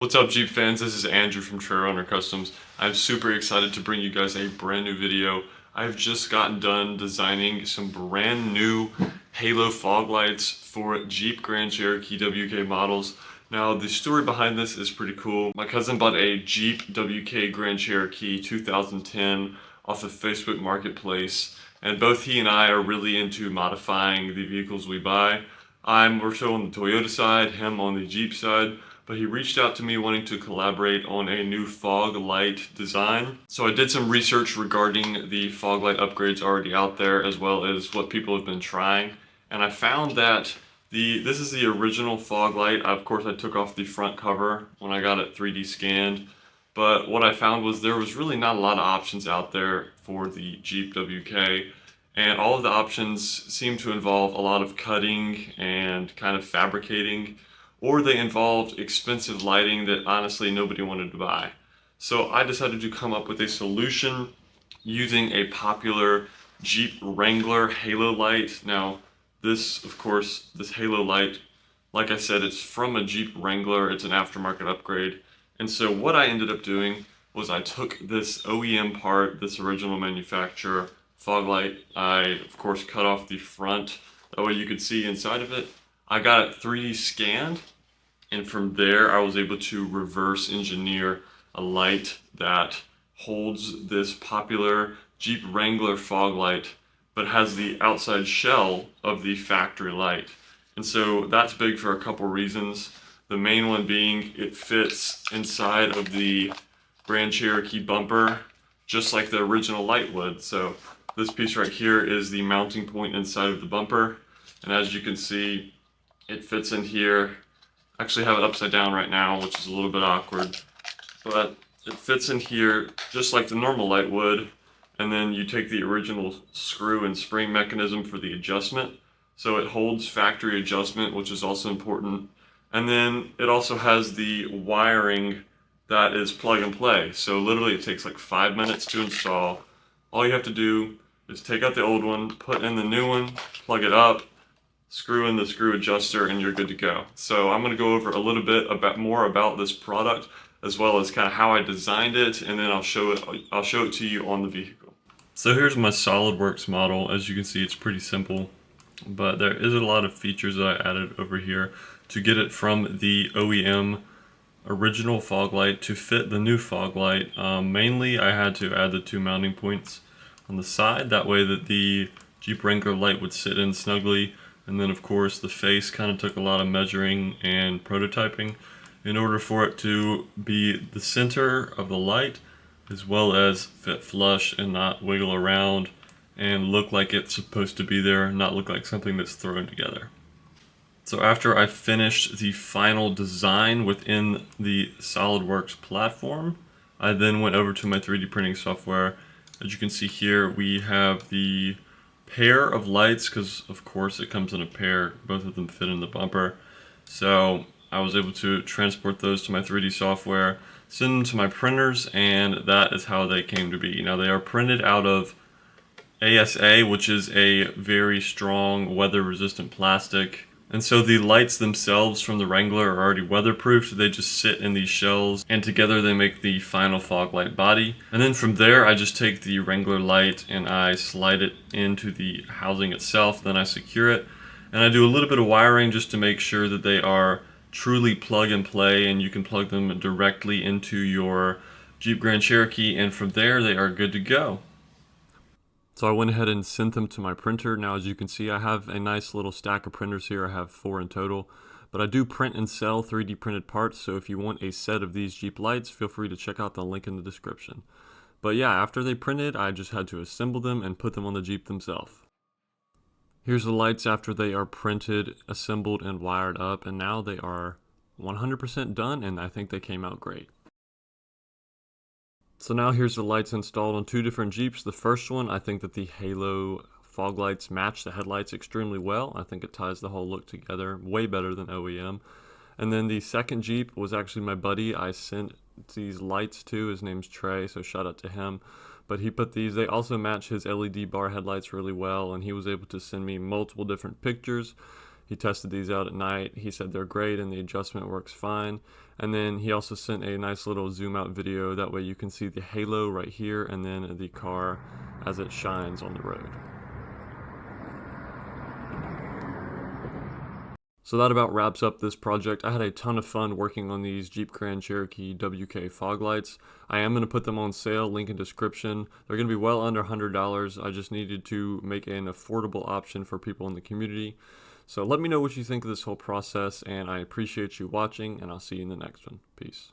What's up, Jeep fans? This is Andrew from Trail Runner Customs. I'm super excited to bring you guys a brand new video. I've just gotten done designing some brand new halo fog lights for Jeep Grand Cherokee WK models. Now, the story behind this is pretty cool. My cousin bought a Jeep WK Grand Cherokee 2010 off of Facebook Marketplace, and both he and I are really into modifying the vehicles we buy. I'm more so on the Toyota side, him on the Jeep side, but he reached out to me wanting to collaborate on a new fog light design. So I did some research regarding the fog light upgrades already out there, as well as what people have been trying. And I found that this is the original fog light. Of course, I took off the front cover when I got it 3D scanned. But what I found was there was really not a lot of options out there for the Jeep WK. And all of the options seem to involve a lot of cutting and kind of fabricating, or they involved expensive lighting that honestly nobody wanted to buy. So I decided to come up with a solution using a popular Jeep Wrangler halo light. Now, of course, this halo light, like I said, it's from a Jeep Wrangler. It's an aftermarket upgrade. And so what I ended up doing was I took this OEM part, this original manufacturer fog light. I, of course, cut off the front. That way you could see inside of it. I got it 3D scanned, and from there I was able to reverse engineer a light that holds this popular Jeep Wrangler fog light, but has the outside shell of the factory light. And so that's big for a couple reasons. The main one being it fits inside of the Grand Cherokee bumper just like the original light would. So this piece right here is the mounting point inside of the bumper, and as you can see, it fits in here. I actually have it upside down right now, which is a little bit awkward, but it fits in here just like the normal light would. And then you take the original screw and spring mechanism for the adjustment, so it holds factory adjustment, which is also important. And then it also has the wiring that is plug and play, so literally it takes like 5 minutes to install. All you have to do is take out the old one, put in the new one, plug it up, screw in the screw adjuster, and you're good to go. So I'm going to go over a little bit more about this product, as well as kind of how I designed it, and then I'll show it to you on the vehicle. So here's my SolidWorks model. As you can see, it's pretty simple, but there is a lot of features that I added over here to get it from the OEM original fog light to fit the new fog light. Mainly I had to add the 2 mounting points on the side, that way that the Jeep Wrangler light would sit in snugly. And then of course the face kind of took a lot of measuring and prototyping in order for it to be the center of the light, as well as fit flush and not wiggle around and look like it's supposed to be there, not look like something that's thrown together. So after I finished the final design within the SolidWorks platform, I then went over to my 3D printing software. As you can see here, we have the pair of lights, because of course it comes in a pair, both of them fit in the bumper. So I was able to transport those to my 3D software, send them to my printers, and that is how they came to be. Now they are printed out of ASA, which is a very strong weather resistant plastic. And so the lights themselves from the Wrangler are already weatherproof, so they just sit in these shells, and together they make the final fog light body. And then from there, I just take the Wrangler light and I slide it into the housing itself, then I secure it. And I do a little bit of wiring just to make sure that they are truly plug and play, and you can plug them directly into your Jeep Grand Cherokee, and from there they are good to go. So I went ahead and sent them to my printer. Now, as you can see, I have a nice little stack of printers here. I have 4 in total, but I do print and sell 3D printed parts. So if you want a set of these Jeep lights, feel free to check out the link in the description. But yeah, after they printed, I just had to assemble them and put them on the Jeep themselves. Here's the lights after they are printed, assembled, and wired up, and now they are 100% done, and I think they came out great. So now here's the lights installed on 2 different Jeeps. The first one, I think that the halo fog lights match the headlights extremely well. I think it ties the whole look together way better than OEM. And then the second Jeep was actually my buddy I sent these lights to. His name's Trey, so shout out to him. But he put these, they also match his LED bar headlights really well, and he was able to send me multiple different pictures. He tested these out at night. He said they're great and the adjustment works fine. And then he also sent a nice little zoom out video. That way you can see the halo right here and then the car as it shines on the road. So that about wraps up this project. I had a ton of fun working on these Jeep Grand Cherokee WK fog lights. I am going to put them on sale, link in description. They're going to be well under $100. I just needed to make an affordable option for people in the community. So let me know what you think of this whole process, and I appreciate you watching, and I'll see you in the next one. Peace.